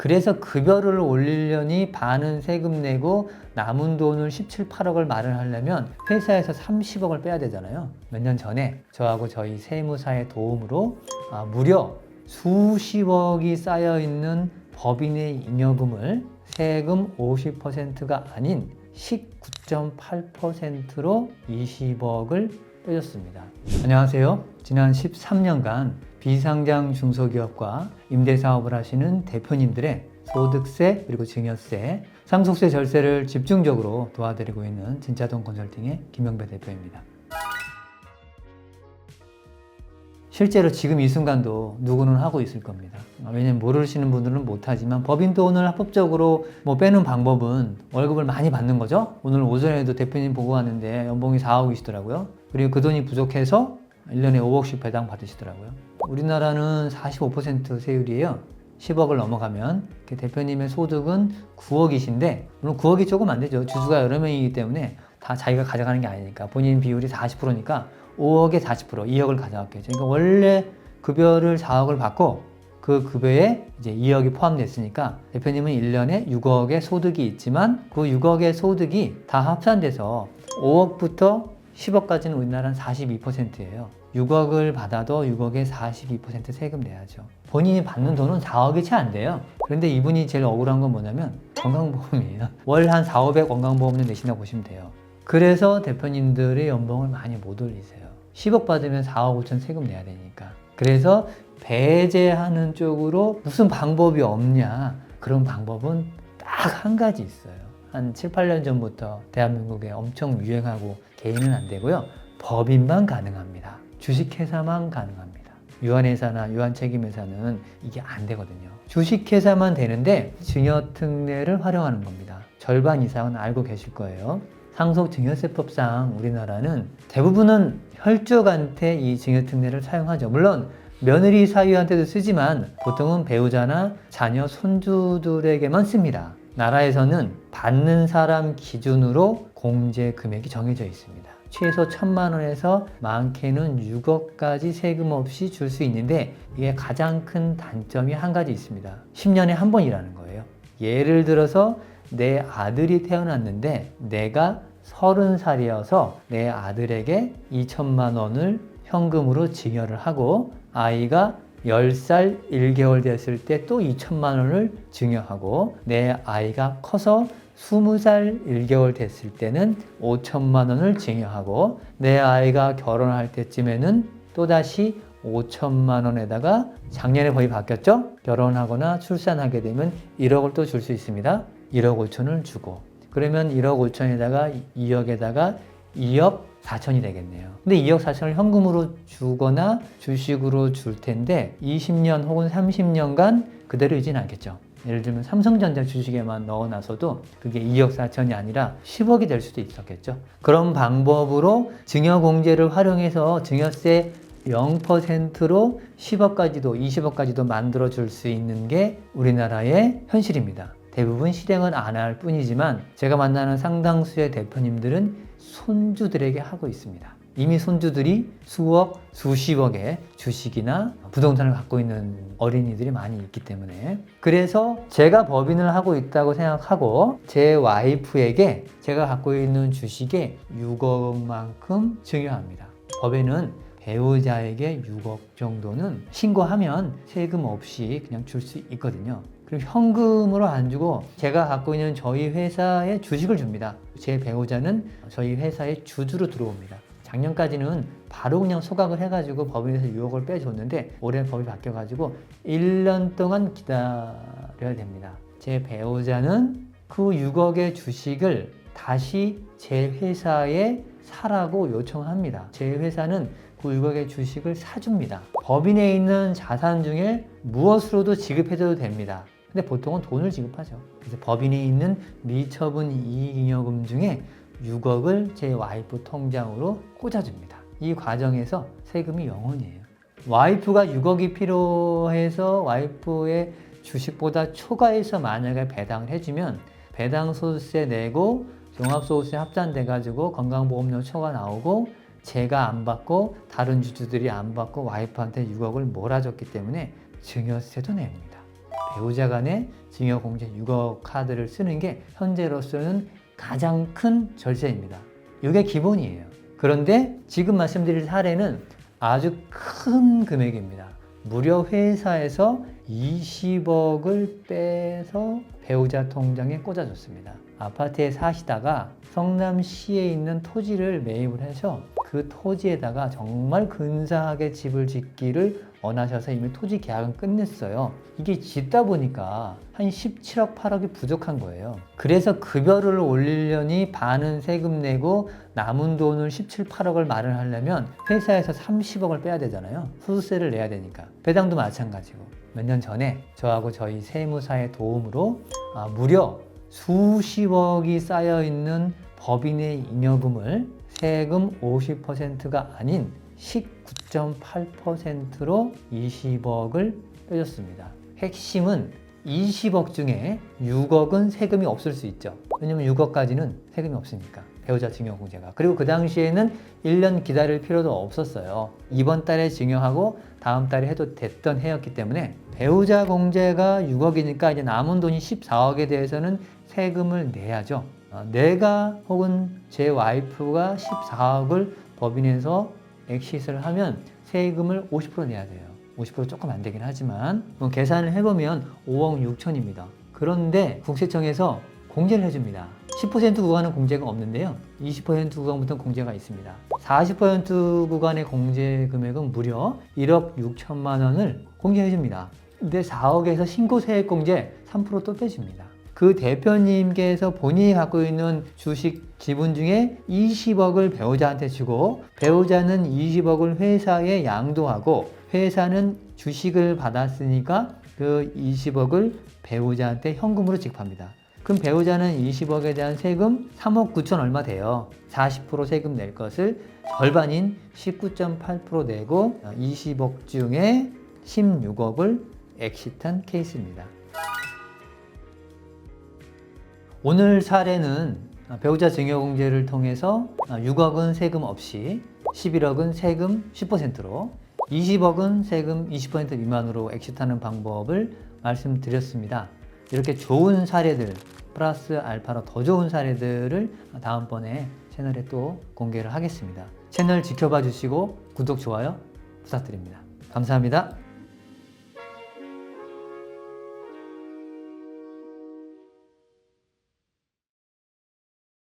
그래서 급여를 올리려니 반은 세금 내고 남은 돈을 17, 8억을 마련하려면 회사에서 30억을 빼야 되잖아요. 몇 년 전에 저하고 저희 세무사의 도움으로 무려 수십억이 쌓여있는 법인의 잉여금을 세금 50%가 아닌 19.8%로 20억을 빼줬습니다. 안녕하세요. 지난 13년간 비상장 중소기업과 임대사업을 하시는 대표님들의 소득세 그리고 증여세, 상속세 절세를 집중적으로 도와드리고 있는 진짜돈 컨설팅의 김영배 대표입니다. 실제로 지금 이 순간도 누구는 하고 있을 겁니다. 왜냐면 모르시는 분들은 못하지만 법인 돈을 합법적으로 빼는 방법은 월급을 많이 받는 거죠. 오늘 오전에도 대표님 보고 왔는데 연봉이 4억이시더라고요. 그리고 그 돈이 부족해서 1년에 5억씩 배당 받으시더라고요. 우리나라는 45% 세율이에요. 10억을 넘어가면 대표님의 소득은 9억이신데 물론 9억이 조금 안 되죠. 주주가 여러 명이기 때문에 다 자기가 가져가는 게 아니니까 본인 비율이 40%니까 5억에 40%, 2억을 가져갔겠죠. 그러니까 원래 급여를 4억을 받고 그 급여에 이제 2억이 포함됐으니까 대표님은 1년에 6억의 소득이 있지만 그 6억의 소득이 다 합산돼서 5억부터 10억까지는 우리나라는 42%예요. 6억을 받아도 6억에 42% 세금 내야죠. 본인이 받는 돈은 4억이 채 안 돼요. 그런데 이분이 제일 억울한 건 뭐냐면 건강보험이에요. 월 한 4, 500 건강보험료 내신다고 보시면 돼요. 그래서 대표님들의 연봉을 많이 못 올리세요. 10억 받으면 4억 5천 세금 내야 되니까. 그래서 배제하는 쪽으로 무슨 방법이 없냐? 그런 방법은 딱 한 가지 있어요. 한 7, 8년 전부터 대한민국에 엄청 유행하고 개인은 안 되고요. 법인만 가능합니다. 주식회사만 가능합니다. 유한회사나 유한책임회사는 이게 안 되거든요. 주식회사만 되는데 증여특례를 활용하는 겁니다. 절반 이상은 알고 계실 거예요. 상속증여세법상 우리나라는 대부분은 혈족한테 이 증여특례를 사용하죠. 물론 며느리 사위한테도 쓰지만 보통은 배우자나 자녀, 손주들에게만 씁니다. 나라에서는 받는 사람 기준으로 공제 금액이 정해져 있습니다. 최소 1,000만 원에서 많게는 6억까지 세금 없이 줄 수 있는데 이게 가장 큰 단점이 한 가지 있습니다. 10년에 한 번이라는 거예요. 예를 들어서 내 아들이 태어났는데 내가 30살이어서 내 아들에게 2천만 원을 현금으로 증여를 하고 아이가 10살 1개월 됐을 때 또 2천만 원을 증여하고 내 아이가 커서 20살 1개월 됐을 때는 5천만 원을 증여하고 내 아이가 결혼할 때쯤에는 또다시 5천만 원에다가 작년에 법이 바뀌었죠? 결혼하거나 출산하게 되면 1억을 또 줄 수 있습니다. 1억 5천을 주고 그러면 1억 5천에다가 2억에다가 2억 4천이 되겠네요. 근데 2억 4천을 현금으로 주거나 주식으로 줄 텐데 20년 혹은 30년간 그대로 있지는 않겠죠. 예를 들면 삼성전자 주식에만 넣어놔서도 그게 2억 4천이 아니라 10억이 될 수도 있었겠죠. 그런 방법으로 증여공제를 활용해서 증여세 0%로 10억까지도 20억까지도 만들어 줄 수 있는 게 우리나라의 현실입니다. 대부분 실행은 안 할 뿐이지만 제가 만나는 상당수의 대표님들은 손주들에게 하고 있습니다. 이미 손주들이 수억, 수십억의 주식이나 부동산을 갖고 있는 어린이들이 많이 있기 때문에 그래서 제가 법인을 하고 있다고 생각하고 제 와이프에게 제가 갖고 있는 주식의 6억만큼 증여합니다. 법에는 배우자에게 6억 정도는 신고하면 세금 없이 그냥 줄 수 있거든요. 그럼 현금으로 안 주고 제가 갖고 있는 저희 회사에 주식을 줍니다. 제 배우자는 저희 회사의 주주로 들어옵니다. 작년까지는 바로 그냥 소각을 해가지고 법인에서 6억을 빼줬는데 올해 법이 바뀌어가지고 1년 동안 기다려야 됩니다. 제 배우자는 그 6억의 주식을 다시 제 회사에 사라고 요청합니다. 제 회사는 그 6억의 주식을 사줍니다. 법인에 있는 자산 중에 무엇으로도 지급해줘도 됩니다. 근데 보통은 돈을 지급하죠. 그래서 법인에 있는 미처분 이익잉여금 중에 6억을 제 와이프 통장으로 꽂아줍니다. 이 과정에서 세금이 0원이에요. 와이프가 6억이 필요해서 와이프의 주식보다 초과해서 만약에 배당을 해주면 배당소득세 내고 종합소득세 합산돼가지고 건강보험료 초과 나오고 제가 안 받고 다른 주주들이 안 받고 와이프한테 6억을 몰아줬기 때문에 증여세도 냅니다. 배우자 간의 증여공제 6억 카드를 쓰는 게 현재로서는 가장 큰 절세입니다. 이게 기본이에요. 그런데 지금 말씀드릴 사례는 아주 큰 금액입니다. 무려 회사에서 20억을 빼서 배우자 통장에 꽂아줬습니다. 아파트에 사시다가 성남시에 있는 토지를 매입을 해서 그 토지에다가 정말 근사하게 집을 짓기를 원하셔서 이미 토지 계약은 끝냈어요. 이게 짓다 보니까 한 17억, 8억이 부족한 거예요. 그래서 급여를 올리려니 반은 세금 내고 남은 돈을 17, 8억을 마련하려면 회사에서 30억을 빼야 되잖아요. 소득세를 내야 되니까. 배당도 마찬가지고. 몇 년 전에 저하고 저희 세무사의 도움으로 무려 수십억이 쌓여있는 법인의 잉여금을 세금 50%가 아닌 19.8%로 20억을 빼줬습니다. 핵심은 20억 중에 6억은 세금이 없을 수 있죠. 왜냐면 6억까지는 세금이 없으니까. 배우자 증여공제가. 그리고 그 당시에는 1년 기다릴 필요도 없었어요. 이번 달에 증여하고 다음 달에 해도 됐던 해였기 때문에 배우자 공제가 6억이니까 이제 남은 돈이 14억에 대해서는 세금을 내야죠. 내가 혹은 제 와이프가 14억을 법인에서 엑싯을 하면 세금을 50% 내야 돼요. 50% 조금 안 되긴 하지만 계산을 해보면 5억 6천입니다. 그런데 국세청에서 공제를 해줍니다. 10% 구간은 공제가 없는데요. 20% 구간부터 공제가 있습니다. 40% 구간의 공제 금액은 무려 1억 6천만 원을 공제해줍니다. 근데 4억에서 신고세액 공제 3% 또 빼줍니다. 그 대표님께서 본인이 갖고 있는 주식 지분 중에 20억을 배우자한테 주고 배우자는 20억을 회사에 양도하고 회사는 주식을 받았으니까 그 20억을 배우자한테 현금으로 지급합니다. 그럼 배우자는 20억에 대한 세금 3억 9천 얼마 돼요. 40% 세금 낼 것을 절반인 19.8% 내고 20억 중에 16억을 엑싯한 케이스입니다. 오늘 사례는 배우자 증여공제를 통해서 6억은 세금 없이 11억은 세금 10%로 20억은 세금 20% 미만으로 엑싯하는 방법을 말씀드렸습니다. 이렇게 좋은 사례들 플러스 알파로 더 좋은 사례들을 다음번에 채널에 또 공개를 하겠습니다. 채널 지켜봐 주시고 구독, 좋아요 부탁드립니다. 감사합니다.